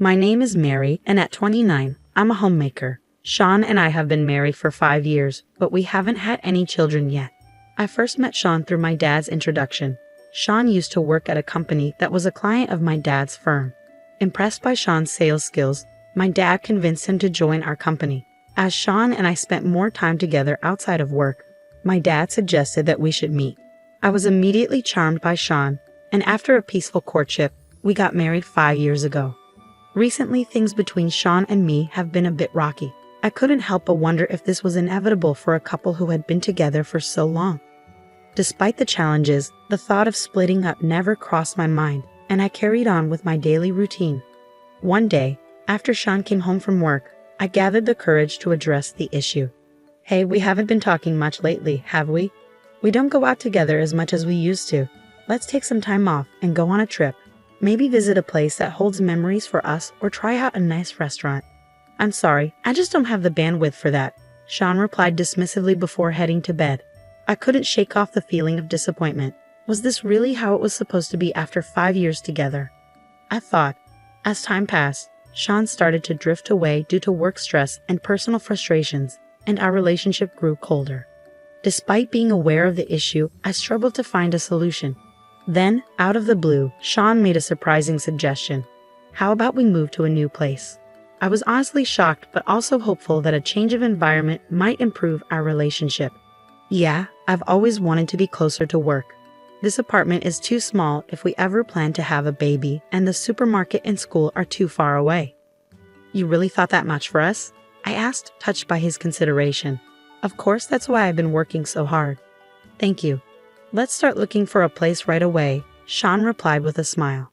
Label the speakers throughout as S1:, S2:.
S1: My name is Mary, and at 29, I'm a homemaker. Sean and I have been married for 5 years, but we haven't had any children yet. I first met Sean through my dad's introduction. Sean used to work at a company that was a client of my dad's firm. Impressed by Sean's sales skills, my dad convinced him to join our company. As Sean and I spent more time together outside of work, my dad suggested that we should meet. I was immediately charmed by Sean, and after a peaceful courtship, we got married 5 years ago. Recently, things between Sean and me have been a bit rocky. I couldn't help but wonder if this was inevitable for a couple who had been together for so long. Despite the challenges, the thought of splitting up never crossed my mind, and I carried on with my daily routine. One day, after Sean came home from work, I gathered the courage to address the issue. "Hey, we haven't been talking much lately, have we? We don't go out together as much as we used to. Let's take some time off and go on a trip. Maybe visit a place that holds memories for us or try out a nice restaurant." "I'm sorry, I just don't have the bandwidth for that," Sean replied dismissively before heading to bed. I couldn't shake off the feeling of disappointment. Was this really how it was supposed to be after 5 years together? I thought. As time passed, Sean started to drift away due to work stress and personal frustrations, and our relationship grew colder. Despite being aware of the issue, I struggled to find a solution. Then, out of the blue, Sean made a surprising suggestion. "How about we move to a new place?" I was honestly shocked, but also hopeful that a change of environment might improve our relationship. "Yeah, I've always wanted to be closer to work. This apartment is too small if we ever plan to have a baby, and the supermarket and school are too far away." "You really thought that much for us?" I asked, touched by his consideration. "Of course, that's why I've been working so hard." "Thank you. Let's start looking for a place right away," Sean replied with a smile.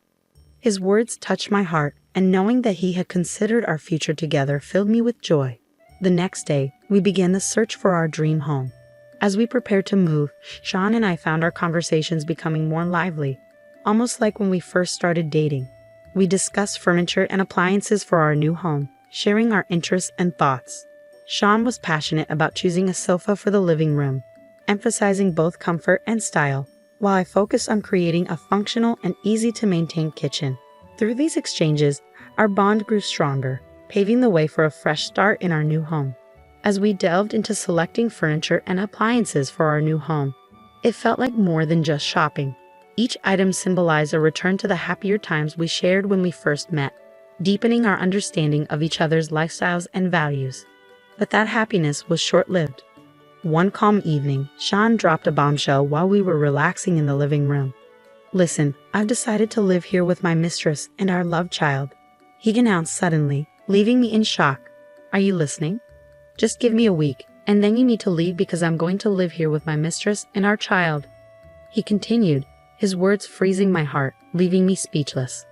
S1: His words touched my heart, and knowing that he had considered our future together filled me with joy. The next day, we began the search for our dream home. As we prepared to move, Sean and I found our conversations becoming more lively, almost like when we first started dating. We discussed furniture and appliances for our new home, sharing our interests and thoughts. Sean was passionate about choosing a sofa for the living room, emphasizing both comfort and style, while I focused on creating a functional and easy-to-maintain kitchen. Through these exchanges, our bond grew stronger, paving the way for a fresh start in our new home. As we delved into selecting furniture and appliances for our new home, it felt like more than just shopping. Each item symbolized a return to the happier times we shared when we first met, deepening our understanding of each other's lifestyles and values. But that happiness was short-lived. One calm evening, Sean dropped a bombshell while we were relaxing in the living room. "Listen, I've decided to live here with my mistress and our love child," he announced suddenly, leaving me in shock. "Are you listening? Just give me a week, and then you need to leave because I'm going to live here with my mistress and our child," he continued, his words freezing my heart, leaving me speechless.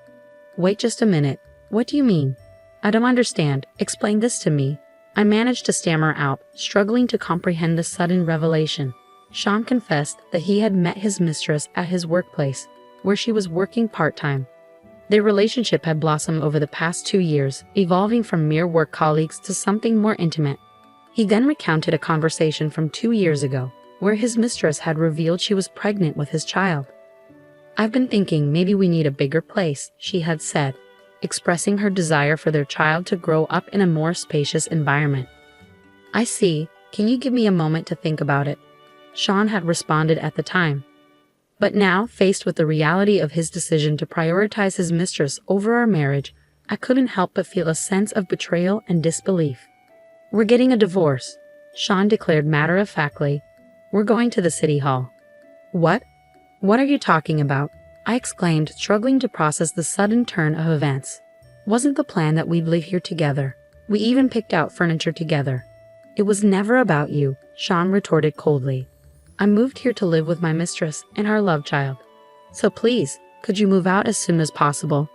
S1: "Wait just a minute. What do you mean? I don't understand. Explain this to me." I managed to stammer out, struggling to comprehend the sudden revelation. Sean confessed that he had met his mistress at his workplace, where she was working part-time. Their relationship had blossomed over the past 2 years, evolving from mere work colleagues to something more intimate. He then recounted a conversation from 2 years ago, where his mistress had revealed she was pregnant with his child. "I've been thinking maybe we need a bigger place," she had said, expressing her desire for their child to grow up in a more spacious environment. "I see. Can you give me a moment to think about it?" Sean had responded at the time. But now, faced with the reality of his decision to prioritize his mistress over our marriage, I couldn't help but feel a sense of betrayal and disbelief. "We're getting a divorce," Sean declared matter-of-factly. "We're going to the city hall." "What? What are you talking about?" I exclaimed, struggling to process the sudden turn of events. "Wasn't the plan that we'd live here together? We even picked out furniture together." "It was never about you," Sean retorted coldly. "I moved here to live with my mistress and our love child. So please, could you move out as soon as possible?"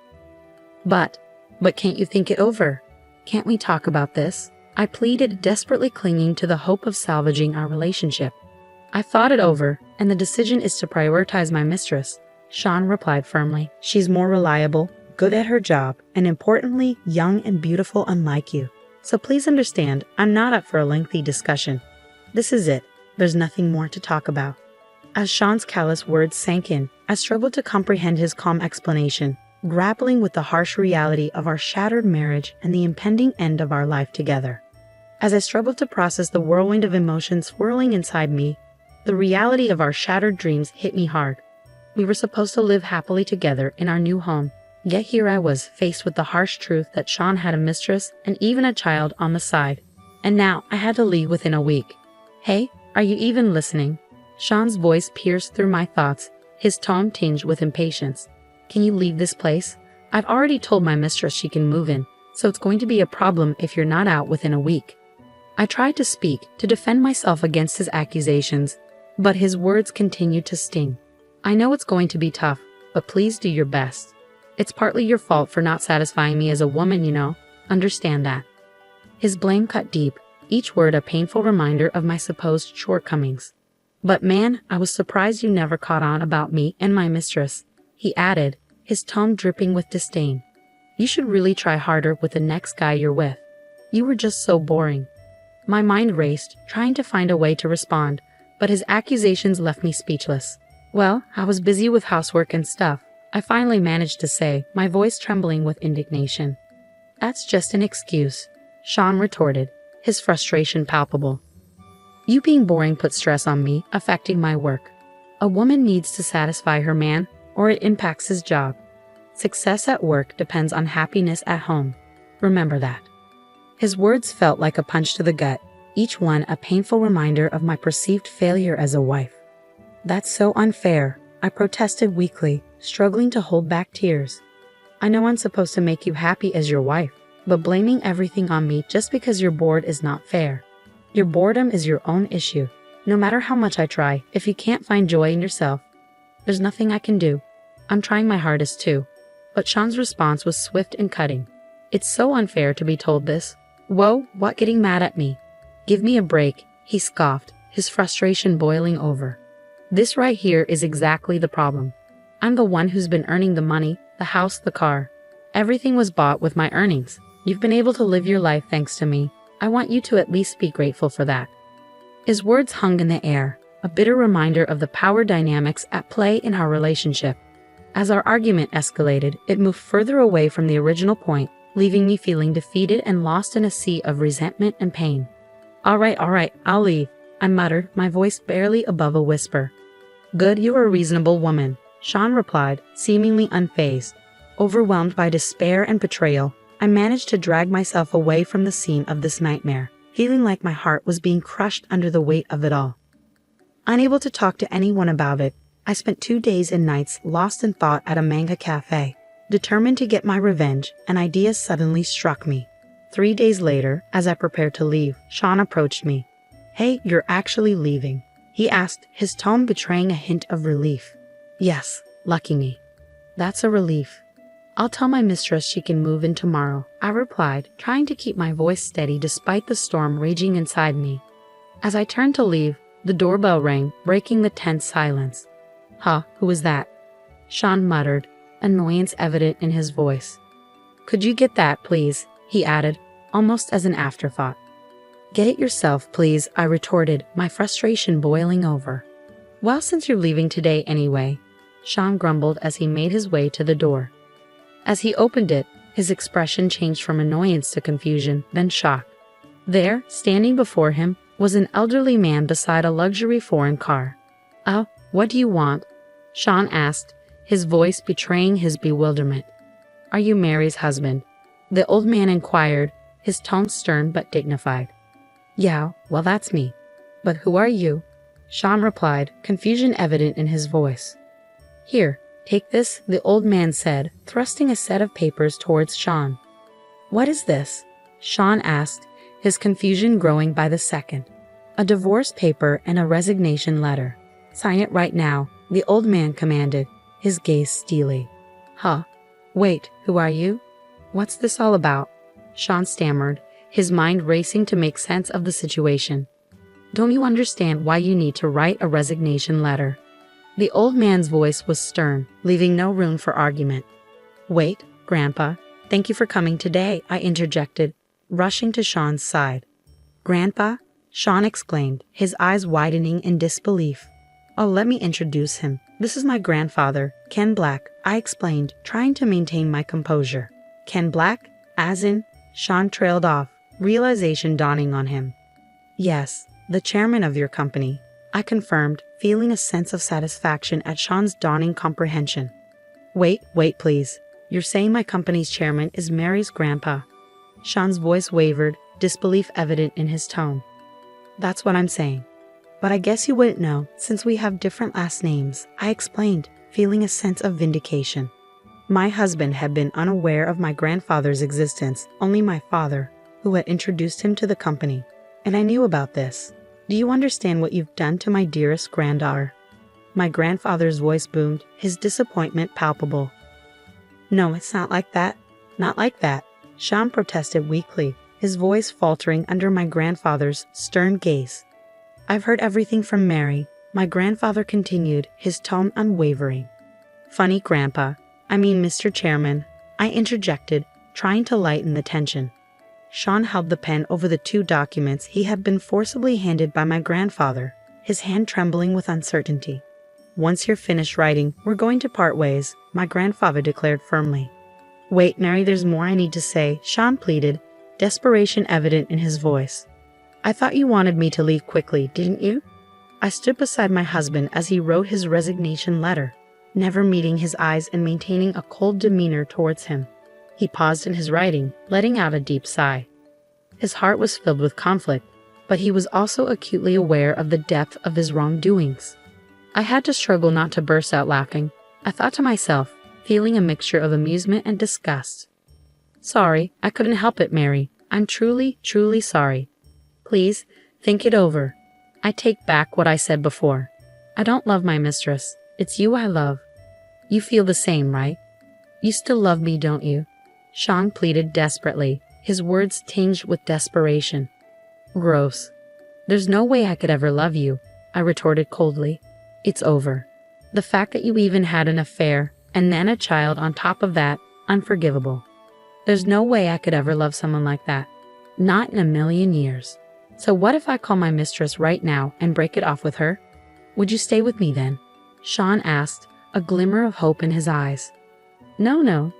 S1: But can't you think it over? Can't we talk about this?" I pleaded, desperately clinging to the hope of salvaging our relationship. "I thought it over, and the decision is to prioritize my mistress," Sean replied firmly. "She's more reliable, good at her job, and importantly, young and beautiful unlike you. So please understand, I'm not up for a lengthy discussion. This is it. There's nothing more to talk about." As Sean's callous words sank in, I struggled to comprehend his calm explanation. grappling with the harsh reality of our shattered marriage and the impending end of our life together. As I struggled to process the whirlwind of emotions swirling inside me, the reality of our shattered dreams hit me hard. We were supposed to live happily together in our new home, yet here I was faced with the harsh truth that Sean had a mistress and even a child on the side. And now I had to leave within a week. Hey, are you even listening? Sean's voice pierced through my thoughts, his tone tinged with impatience. Can you leave this place? I've already told my mistress she can move in, so it's going to be a problem if you're not out within a week. I tried to speak, to defend myself against his accusations, but his words continued to sting. I know it's going to be tough, but please do your best. It's partly your fault for not satisfying me as a woman, you know. Understand that. His blame cut deep, each word a painful reminder of my supposed shortcomings. But man, I was surprised you never caught on about me and my mistress, he added, his tone dripping with disdain. You should really try harder with the next guy you're with. You were just so boring. My mind raced, trying to find a way to respond, but his accusations left me speechless. Well, I was busy with housework and stuff, I finally managed to say, my voice trembling with indignation. That's just an excuse, Sean retorted, his frustration palpable. You being boring put stress on me, affecting my work. A woman needs to satisfy her man, or it impacts his job. Success at work depends on happiness at home. Remember that. His words felt like a punch to the gut, each one a painful reminder of my perceived failure as a wife. That's so unfair, I protested weakly, struggling to hold back tears. I know I'm supposed to make you happy as your wife, but blaming everything on me just because you're bored is not fair. Your boredom is your own issue. No matter how much I try, if you can't find joy in yourself, there's nothing I can do. I'm trying my hardest too. But Sean's response was swift and cutting. It's so unfair to be told this. Whoa, what getting mad at me? Give me a break, he scoffed, his frustration boiling over. This right here is exactly the problem. I'm the one who's been earning the money, the house, the car. Everything was bought with my earnings. You've been able to live your life thanks to me. I want you to at least be grateful for that. His words hung in the air, a bitter reminder of the power dynamics at play in our relationship. As our argument escalated, it moved further away from the original point, leaving me feeling defeated and lost in a sea of resentment and pain. All right, I'll leave, I muttered, my voice barely above a whisper. Good, you're a reasonable woman, Sean replied, seemingly unfazed. Overwhelmed by despair and betrayal, I managed to drag myself away from the scene of this nightmare, feeling like my heart was being crushed under the weight of it all. Unable to talk to anyone about it, I spent 2 days and nights lost in thought at a manga cafe. Determined to get my revenge, an idea suddenly struck me. 3 days later, as I prepared to leave, Sean approached me. Hey, you're actually leaving? He asked, his tone betraying a hint of relief. Yes, lucky me. That's a relief. I'll tell my mistress she can move in tomorrow, I replied, trying to keep my voice steady despite the storm raging inside me. As I turned to leave, the doorbell rang, breaking the tense silence. Huh, who was that? Sean muttered, annoyance evident in his voice. Could you get that, please? He added, almost as an afterthought. Get it yourself, please, I retorted, my frustration boiling over. Well, since you're leaving today anyway, Sean grumbled as he made his way to the door. As he opened it, his expression changed from annoyance to confusion, then shock. There, standing before him, was an elderly man beside a luxury foreign car. Oh, what do you want? Sean asked, his voice betraying his bewilderment. Are you Mary's husband? The old man inquired, his tone stern but dignified. Yeah, well, that's me. But who are you? Sean replied, confusion evident in his voice. Here, take this, the old man said, thrusting a set of papers towards Sean. What is this? Sean asked, his confusion growing by the second. A divorce paper and a resignation letter. Sign it right now, the old man commanded, his gaze steely. Huh? Wait, who are you? What's this all about? Sean stammered, his mind racing to make sense of the situation. Don't you understand why you need to write a resignation letter? The old man's voice was stern, leaving no room for argument. Wait, Grandpa, thank you for coming today, I interjected, rushing to Sean's side. Grandpa? Sean exclaimed, his eyes widening in disbelief. Oh, let me introduce him. This is my grandfather, Ken Black, I explained, trying to maintain my composure. Ken Black? As in? Sean trailed off, realization dawning on him. Yes, the chairman of your company, I confirmed, feeling a sense of satisfaction at Sean's dawning comprehension. Wait, please. You're saying my company's chairman is Mary's grandpa? Sean's voice wavered, disbelief evident in his tone. That's what I'm saying. But I guess you wouldn't know, since we have different last names, I explained, feeling a sense of vindication. My husband had been unaware of my grandfather's existence, only my father, who had introduced him to the company. And I knew about this. Do you understand what you've done to my dearest granddaughter? My grandfather's voice boomed, his disappointment palpable. No, it's not like that. Not like that, Sean protested weakly, his voice faltering under my grandfather's stern gaze. I've heard everything from Mary, my grandfather continued, his tone unwavering. Funny grandpa, I mean Mr. Chairman, I interjected, trying to lighten the tension. Sean held the pen over the 2 documents he had been forcibly handed by my grandfather, his hand trembling with uncertainty. Once you're finished writing, we're going to part ways, my grandfather declared firmly. Wait, Mary, there's more I need to say, Sean pleaded, desperation evident in his voice. I thought you wanted me to leave quickly, didn't you? I stood beside my husband as he wrote his resignation letter, never meeting his eyes and maintaining a cold demeanor towards him. He paused in his writing, letting out a deep sigh. His heart was filled with conflict, but he was also acutely aware of the depth of his wrongdoings. I had to struggle not to burst out laughing. I thought to myself, feeling a mixture of amusement and disgust. Sorry, I couldn't help it, Mary. I'm truly sorry. Please, think it over. I take back what I said before. I don't love my mistress. It's you I love. You feel the same, right? You still love me, don't you? Sean pleaded desperately, his words tinged with desperation. Gross. There's no way I could ever love you, I retorted coldly. It's over. The fact that you even had an affair, and then a child on top of that, unforgivable. There's no way I could ever love someone like that. Not in a million years. So what if I call my mistress right now and break it off with her? Would you stay with me then? Sean asked, a glimmer of hope in his eyes. No.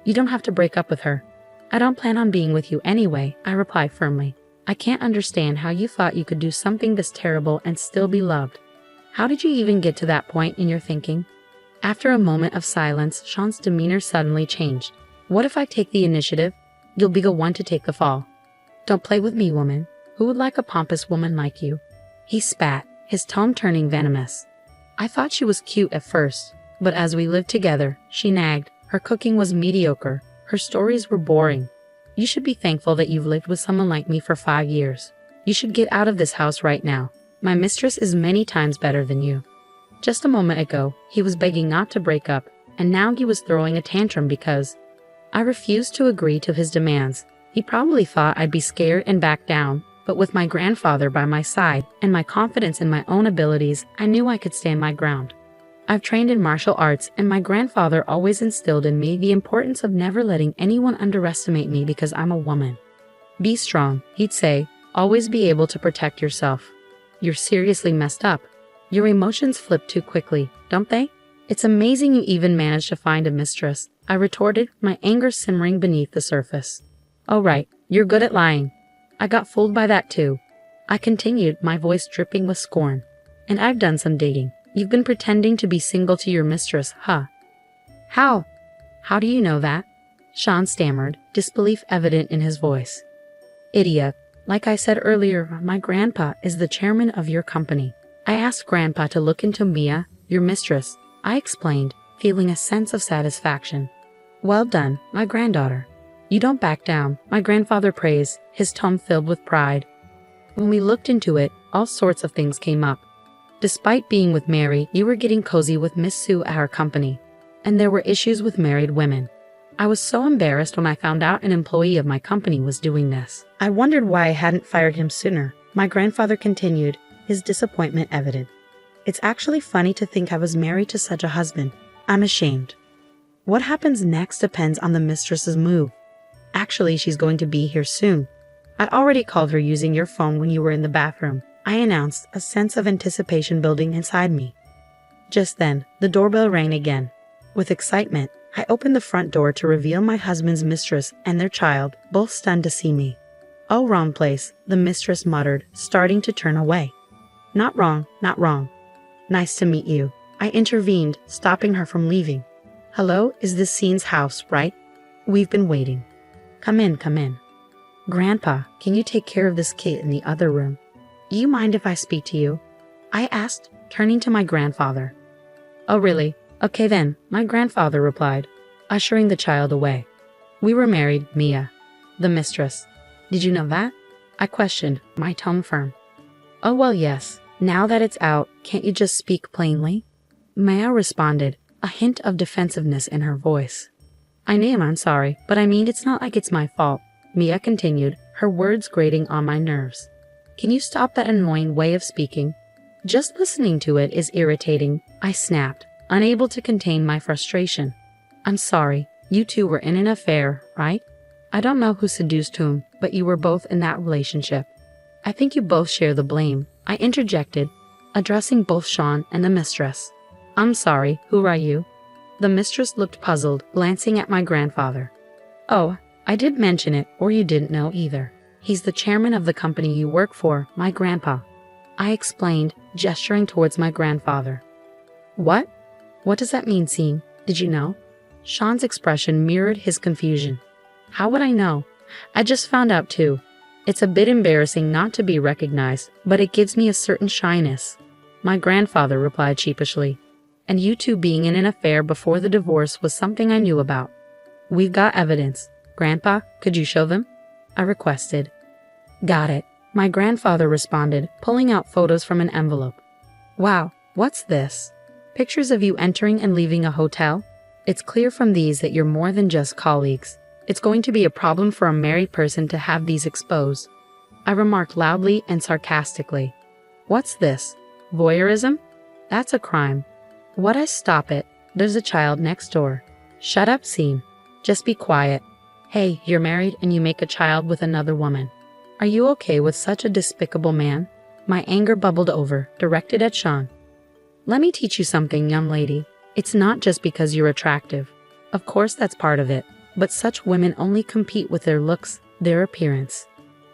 S1: You don't have to break up with her. I don't plan on being with you anyway, I replied firmly. I can't understand how you thought you could do something this terrible and still be loved. How did you even get to that point in your thinking? After a moment of silence, Sean's demeanor suddenly changed. What if I take the initiative? You'll be the one to take the fall. Don't play with me, woman. Who would like a pompous woman like you? He spat, his tone turning venomous. I thought she was cute at first, but as we lived together, she nagged. Her cooking was mediocre. Her stories were boring. You should be thankful that you've lived with someone like me for 5 years. You should get out of this house right now. My mistress is many times better than you. Just a moment ago, he was begging not to break up, and now he was throwing a tantrum because I refused to agree to his demands. He probably thought I'd be scared and back down, but with my grandfather by my side and my confidence in my own abilities, I knew I could stand my ground. I've trained in martial arts, and my grandfather always instilled in me the importance of never letting anyone underestimate me because I'm a woman. Be strong, he'd say, always be able to protect yourself. You're seriously messed up. Your emotions flip too quickly, don't they? It's amazing you even managed to find a mistress, I retorted, my anger simmering beneath the surface. Oh right, you're good at lying. I got fooled by that too. I continued, my voice dripping with scorn. And I've done some dating. You've been pretending to be single to your mistress, huh? How? How do you know that? Sean stammered, disbelief evident in his voice. Idiot. Like I said earlier, my grandpa is the chairman of your company. I asked Grandpa to look into Mia, your mistress, I explained, feeling a sense of satisfaction. Well done, my granddaughter. You don't back down, my grandfather praised, his tone filled with pride. When we looked into it, all sorts of things came up. Despite being with Mary, you were getting cozy with Miss Sue at our company. And there were issues with married women. I was so embarrassed when I found out an employee of my company was doing this. I wondered why I hadn't fired him sooner. My grandfather continued, his disappointment evident. It's actually funny to think I was married to such a husband. I'm ashamed. What happens next depends on the mistress's move. Actually, she's going to be here soon. I'd already called her using your phone when you were in the bathroom, I announced, a sense of anticipation building inside me. Just then, the doorbell rang again. With excitement, I opened the front door to reveal my husband's mistress and their child, both stunned to see me. "Oh, wrong place," the mistress muttered, starting to turn away. "Not wrong, not wrong. Nice to meet you," I intervened, stopping her from leaving. "Hello, is this Scene's house, right? We've been waiting. Come in, come in. Grandpa, can you take care of this kid in the other room? You mind if I speak to you?" I asked, turning to my grandfather. "Oh, really? Okay then," my grandfather replied, ushering the child away. "We were married, Mia, the mistress. Did you know that?" I questioned, my tone firm. "Oh, well, yes. Now that it's out, can't you just speak plainly?" Mia responded, a hint of defensiveness in her voice. I'm sorry, but I mean it's not like it's my fault," Mia continued, her words grating on my nerves. "Can you stop that annoying way of speaking? Just listening to it is irritating," I snapped, unable to contain my frustration. "I'm sorry, you two were in an affair, right? I don't know who seduced whom, but you were both in that relationship. I think you both share the blame," I interjected, addressing both Sean and the mistress. "I'm sorry, who are you?" The mistress looked puzzled, glancing at my grandfather. "Oh, I did mention it, or you didn't know either. He's the chairman of the company you work for, my grandpa," I explained, gesturing towards my grandfather. "What? What does that mean, Scene? Did you know?" Sean's expression mirrored his confusion. "How would I know? I just found out too. It's a bit embarrassing not to be recognized, but it gives me a certain shyness," my grandfather replied sheepishly. "And you two being in an affair before the divorce was something I knew about. We've got evidence. Grandpa, could you show them?" I requested. "Got it," my grandfather responded, pulling out photos from an envelope. "Wow, what's this? Pictures of you entering and leaving a hotel? It's clear from these that you're more than just colleagues. It's going to be a problem for a married person to have these exposed," I remarked loudly and sarcastically. "What's this? Voyeurism? That's a crime." "Would I stop it? There's a child next door." "Shut up, Scene. Just be quiet. Hey, you're married and you make a child with another woman. Are you okay with such a despicable man?" My anger bubbled over, directed at Sean. "Let me teach you something, young lady. It's not just because you're attractive. Of course that's part of it, but such women only compete with their looks, their appearance.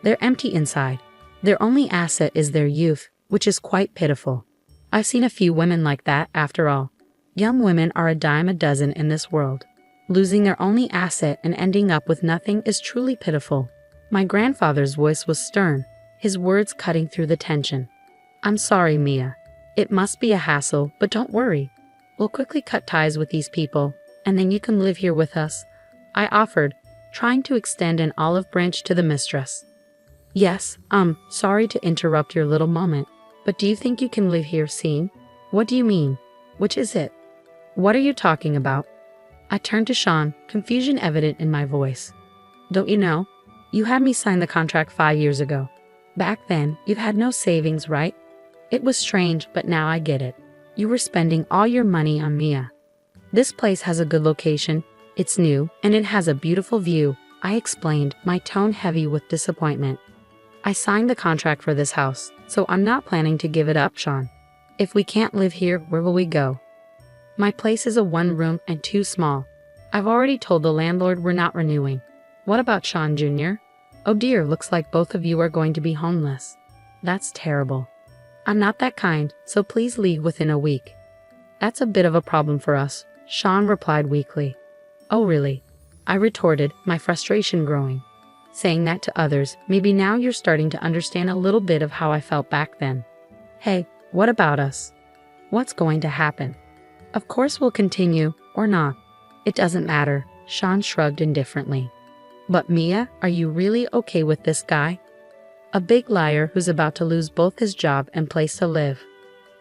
S1: They're empty inside. Their only asset is their youth, which is quite pitiful. I've seen a few women like that, after all. Young women are a dime a dozen in this world. Losing their only asset and ending up with nothing is truly pitiful." My grandfather's voice was stern, his words cutting through the tension. "I'm sorry, Mia. It must be a hassle, but don't worry. We'll quickly cut ties with these people, and then you can live here with us," I offered, trying to extend an olive branch to the mistress. "Yes, sorry to interrupt your little moment, but do you think you can live here, Scene? What do you mean? Which is it? What are you talking about?" I turned to Sean, confusion evident in my voice. "Don't you know? You had me sign the contract 5 years ago. Back then, you had no savings, right? It was strange, but now I get it. You were spending all your money on Mia. This place has a good location, it's new, and it has a beautiful view," I explained, my tone heavy with disappointment. "I signed the contract for this house, so I'm not planning to give it up, Sean. If we can't live here, where will we go? My place is a 1-room and too small. I've already told the landlord we're not renewing. What about Sean Jr.? Oh dear, looks like both of you are going to be homeless. That's terrible. I'm not that kind, so please leave within a week." "That's a bit of a problem for us," Sean replied weakly. "Oh really?" I retorted, my frustration growing. "Saying that to others, maybe now you're starting to understand a little bit of how I felt back then. Hey, what about us? What's going to happen? Of course we'll continue, or not. It doesn't matter," Sean shrugged indifferently. "But Mia, are you really okay with this guy? A big liar who's about to lose both his job and place to live."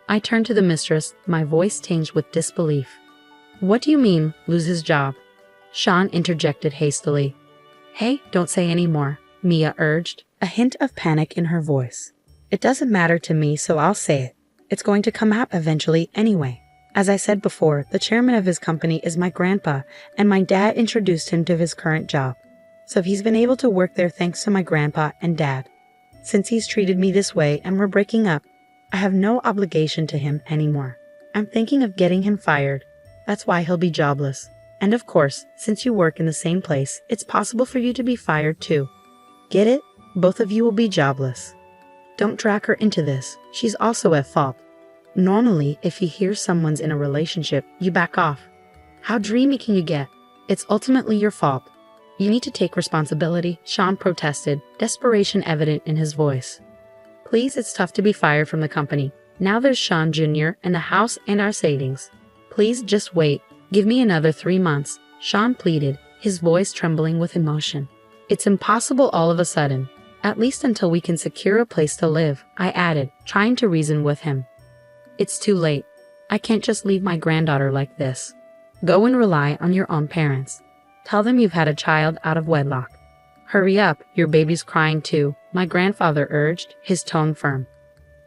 S1: I turned to the mistress, my voice tinged with disbelief. "What do you mean, lose his job?" Sean interjected hastily. "Hey, don't say any more," Mia urged, a hint of panic in her voice. "It doesn't matter to me, so I'll say it. It's going to come out eventually anyway. As I said before, the chairman of his company is my grandpa, and my dad introduced him to his current job. So he's been able to work there thanks to my grandpa and dad. Since he's treated me this way and we're breaking up, I have no obligation to him anymore. I'm thinking of getting him fired. That's why he'll be jobless. And of course, since you work in the same place, it's possible for you to be fired too. Get it? Both of you will be jobless. Don't drag her into this. She's also at fault. Normally, if you hear someone's in a relationship, you back off. How dreamy can you get? It's ultimately your fault. You need to take responsibility, Sean protested, desperation evident in his voice. Please, it's tough to be fired from the company. Now there's Sean Jr. and the house and our savings. Please just wait. Give me another 3 months, Sean pleaded, his voice trembling with emotion. It's impossible all of a sudden. At least until we can secure a place to live, I added, trying to reason with him. It's too late. I can't just leave my granddaughter like this. Go and rely on your own parents. Tell them you've had a child out of wedlock. Hurry up, your baby's crying too, my grandfather urged, his tone firm.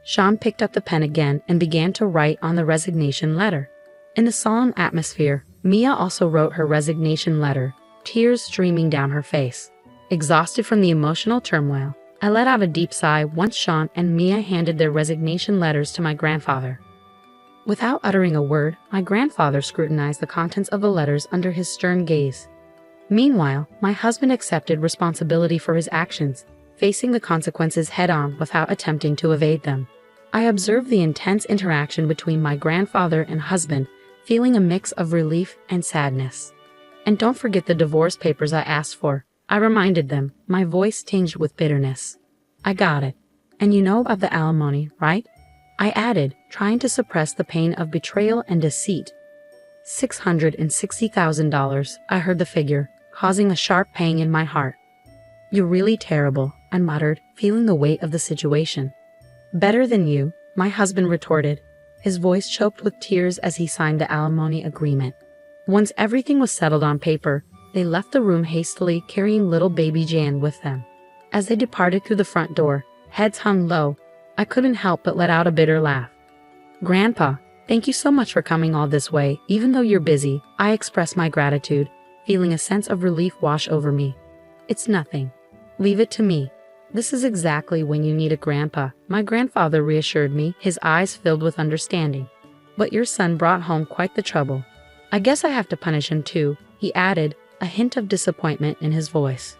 S1: Sean picked up the pen again and began to write on the resignation letter. In the solemn atmosphere, Mia also wrote her resignation letter, tears streaming down her face. Exhausted from the emotional turmoil, I let out a deep sigh once Sean and Mia handed their resignation letters to my grandfather. Without uttering a word, my grandfather scrutinized the contents of the letters under his stern gaze. Meanwhile, my husband accepted responsibility for his actions, facing the consequences head-on without attempting to evade them. I observed the intense interaction between my grandfather and husband, feeling a mix of relief and sadness. And don't forget the divorce papers I asked for, I reminded them, my voice tinged with bitterness. I got it. And you know about the alimony, right? I added, trying to suppress the pain of betrayal and deceit. $660,000, I heard the figure, causing a sharp pang in my heart. You're really terrible, I muttered, feeling the weight of the situation. Better than you, my husband retorted, his voice choked with tears as he signed the alimony agreement. Once everything was settled on paper, they left the room hastily, carrying little baby Jan with them. As they departed through the front door, heads hung low, I couldn't help but let out a bitter laugh. Grandpa, thank you so much for coming all this way. Even though you're busy, I express my gratitude, feeling a sense of relief wash over me. It's nothing. Leave it to me. This is exactly when you need a grandpa, my grandfather reassured me, his eyes filled with understanding. But your son brought home quite the trouble. I guess I have to punish him too, he added, a hint of disappointment in his voice.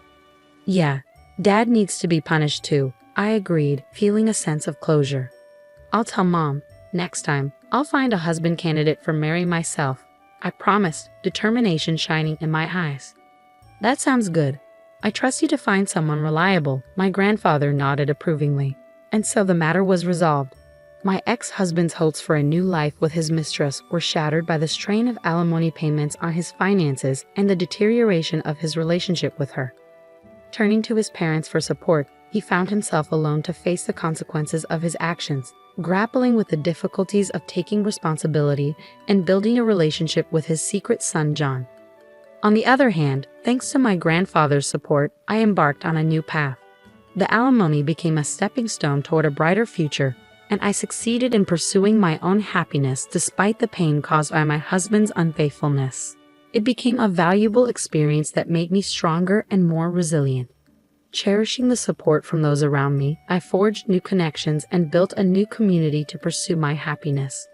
S1: Yeah, Dad needs to be punished too, I agreed, feeling a sense of closure. I'll tell Mom. Next time, I'll find a husband candidate for Mary myself, I promised, determination shining in my eyes. That sounds good. I trust you to find someone reliable, my grandfather nodded approvingly. And so the matter was resolved. My ex-husband's hopes for a new life with his mistress were shattered by the strain of alimony payments on his finances and the deterioration of his relationship with her. Turning to his parents for support, he found himself alone to face the consequences of his actions, grappling with the difficulties of taking responsibility and building a relationship with his secret son John. On the other hand, thanks to my grandfather's support, I embarked on a new path. The alimony became a stepping stone toward a brighter future, and I succeeded in pursuing my own happiness despite the pain caused by my husband's unfaithfulness. It became a valuable experience that made me stronger and more resilient. Cherishing the support from those around me, I forged new connections and built a new community to pursue my happiness.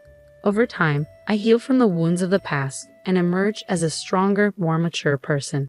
S1: Over time, I healed from the wounds of the past and emerged as a stronger, more mature person.